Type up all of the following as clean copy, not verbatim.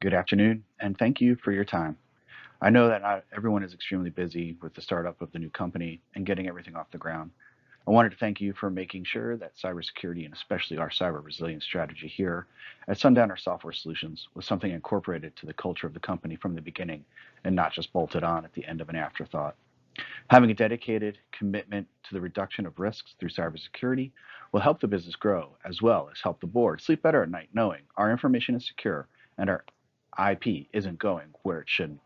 Good afternoon, and thank you for your time. I know that not everyone is extremely busy with the startup of the new company and getting everything off the ground. I wanted to thank you for making sure that cybersecurity and especially our cyber resilience strategy here at Sundowner Software Solutions was something incorporated to the culture of the company from the beginning and not just bolted on at the end of an afterthought. Having a dedicated commitment to the reduction of risks through cybersecurity will help the business grow as well as help the board sleep better at night knowing our information is secure and our IP isn't going where it shouldn't.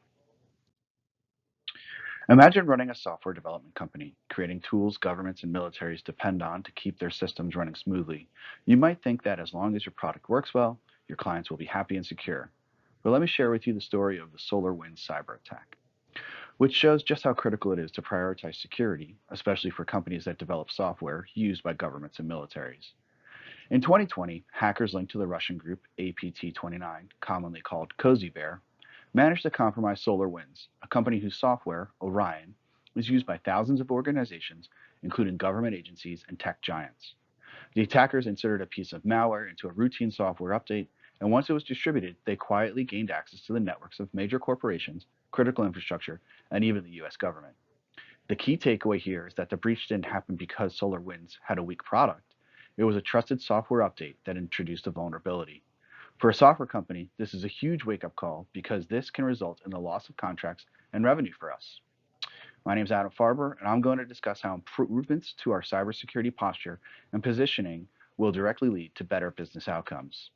Imagine running a software development company, creating tools governments and militaries depend on to keep their systems running smoothly. You might think that as long as your product works well, your clients will be happy and secure. But let me share with you the story of the SolarWinds cyber attack, which shows just how critical it is to prioritize security, especially for companies that develop software used by governments and militaries. In 2020, hackers linked to the Russian group APT29, commonly called Cozy Bear, managed to compromise SolarWinds, a company whose software, Orion, is used by thousands of organizations, including government agencies and tech giants. The attackers inserted a piece of malware into a routine software update, and once it was distributed, they quietly gained access to the networks of major corporations, critical infrastructure, and even the US government. The key takeaway here is that the breach didn't happen because SolarWinds had a weak product. It was a trusted software update that introduced a vulnerability. For a software company, this is a huge wake-up call because this can result in the loss of contracts and revenue for us. My name is Adam Farber, and I'm going to discuss how improvements to our cybersecurity posture and positioning will directly lead to better business outcomes.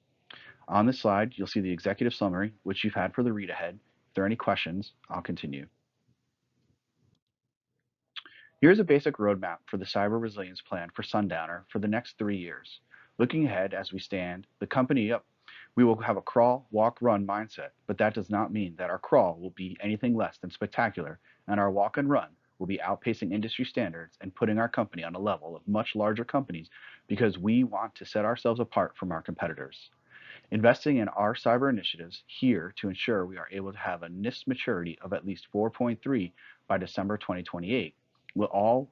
On this slide, you'll see the executive summary, which you've had for the read ahead. If there are any questions, I'll continue. Here's a basic roadmap for the cyber resilience plan for Sundowner for the next 3 years. Looking ahead as we stand, the company up, we will have a crawl, walk, run mindset, but that does not mean that our crawl will be anything less than spectacular, and our walk and run will be outpacing industry standards and putting our company on a level of much larger companies because we want to set ourselves apart from our competitors. Investing in our cyber initiatives here to ensure we are able to have a NIST maturity of at least 4.3 by December 2028 will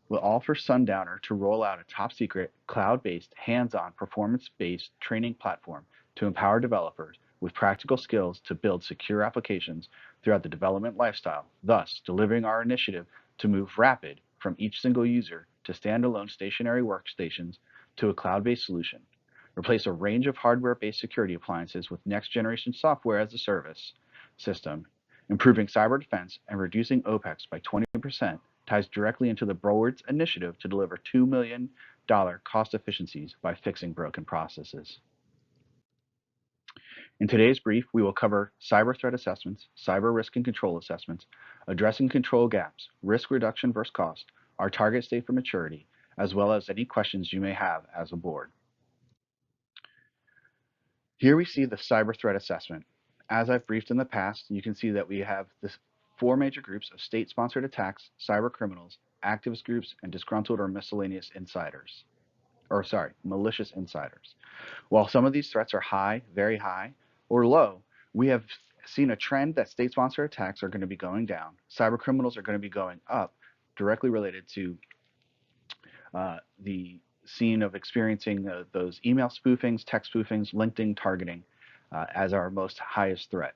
offer Sundowner to roll out a top secret, cloud-based, hands-on, performance-based training platform to empower developers with practical skills to build secure applications throughout the development lifestyle, thus delivering our initiative to move rapid from each single user to standalone stationary workstations to a cloud-based solution. Replace a range of hardware-based security appliances with next-generation software as a service system, improving cyber defense and reducing OPEX by 20% ties directly into the board's initiative to deliver $2 million cost efficiencies by fixing broken processes. In today's brief, we will cover cyber threat assessments, cyber risk and control assessments, addressing control gaps, risk reduction versus cost, our target state for maturity, as well as any questions you may have as a board. Here we see the cyber threat assessment. As I've briefed in the past, you can see that we have this 4 major groups of state-sponsored attacks, cyber criminals, activist groups, and disgruntled or miscellaneous insiders. Malicious insiders. While some of these threats are high, very high, or low, we have seen a trend that state-sponsored attacks are going to be going down. Cyber criminals are going to be going up, directly related to the scene of experiencing those email spoofings, text spoofings, LinkedIn targeting as our most highest threat.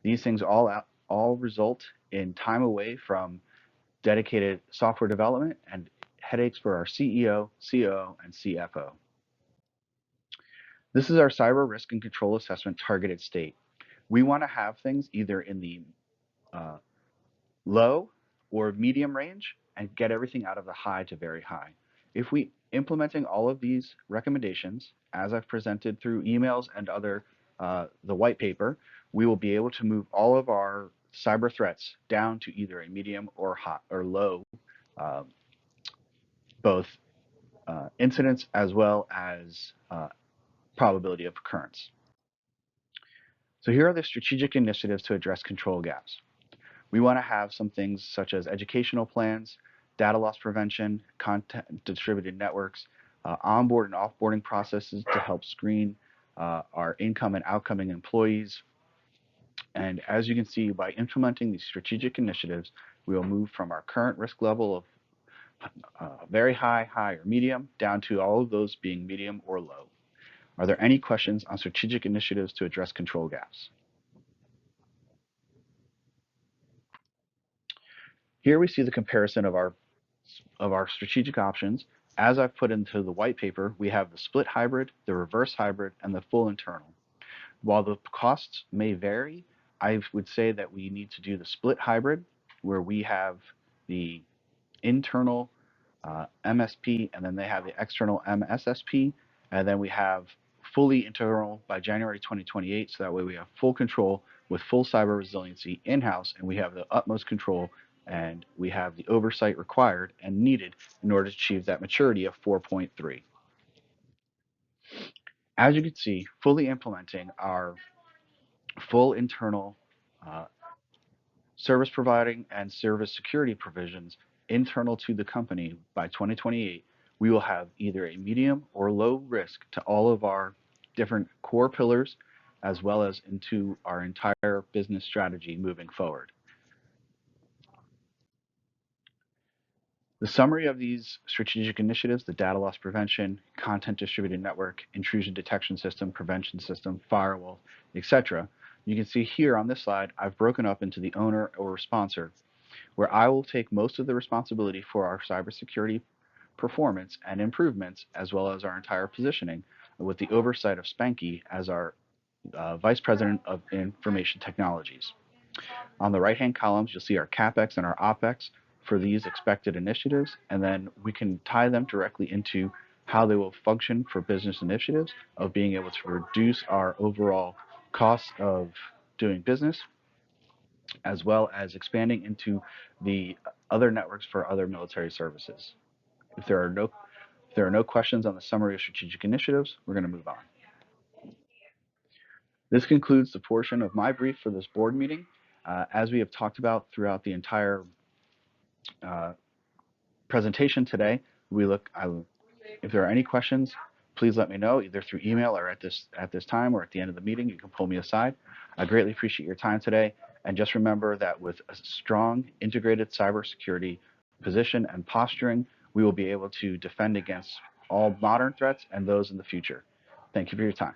These things all result in time away from dedicated software development and headaches for our CEO, COO, and CFO. This is our cyber risk and control assessment targeted state. We want to have things either in the low or medium range and get everything out of the high to very high. If we implementing all of these recommendations, as I've presented through emails and other the white paper, we will be able to move all of our cyber threats down to either a medium or high or low, both incidents as well as probability of occurrence. So here are the strategic initiatives to address control gaps. We want to have some things such as educational plans, data loss prevention, content distributed networks, onboard and offboarding processes to help screen our income and outgoing employees. And as you can see, by implementing these strategic initiatives, we will move from our current risk level of very high, high, or medium, down to all of those being medium or low. Are there any questions on strategic initiatives to address control gaps? Here we see the comparison of our strategic options. As I've put into the white paper, we have the split hybrid, the reverse hybrid, and the full internal. While the costs may vary, I would say that we need to do the split hybrid, where we have the internal MSP, and then they have the external MSSP, and then we have fully internal by January 2028, so that way we have full control with full cyber resiliency in-house, and we have the utmost control, and we have the oversight required and needed in order to achieve that maturity of 4.3. As you can see, fully implementing our full internal uh, service providing and service security provisions internal to the company by 2028, we will have either a medium or low risk to all of our different core pillars, as well as into our entire business strategy moving forward. The summary of these strategic initiatives, the data loss prevention, content distributed network, intrusion detection system, prevention system, firewall, etc., you can see here on this slide, I've broken up into the owner or sponsor, where I will take most of the responsibility for our cybersecurity performance and improvements, as well as our entire positioning, with the oversight of Spanky as our Vice President of Information Technologies. On the right-hand columns, you'll see our CapEx and our OpEx for these expected initiatives, and then we can tie them directly into how they will function for business initiatives of being able to reduce our overall cost of doing business, as well as expanding into the other networks for other military services. If there are no questions on the summary of strategic initiatives, we're going to move on. This concludes the portion of my brief for this board meeting. As we have talked about throughout the entire presentation today, if there are any questions, please let me know either through email or at this time or at the end of the meeting. You can pull me aside. I greatly appreciate your time today. And just remember that with a strong integrated cybersecurity position and posturing, we will be able to defend against all modern threats and those in the future. Thank you for your time.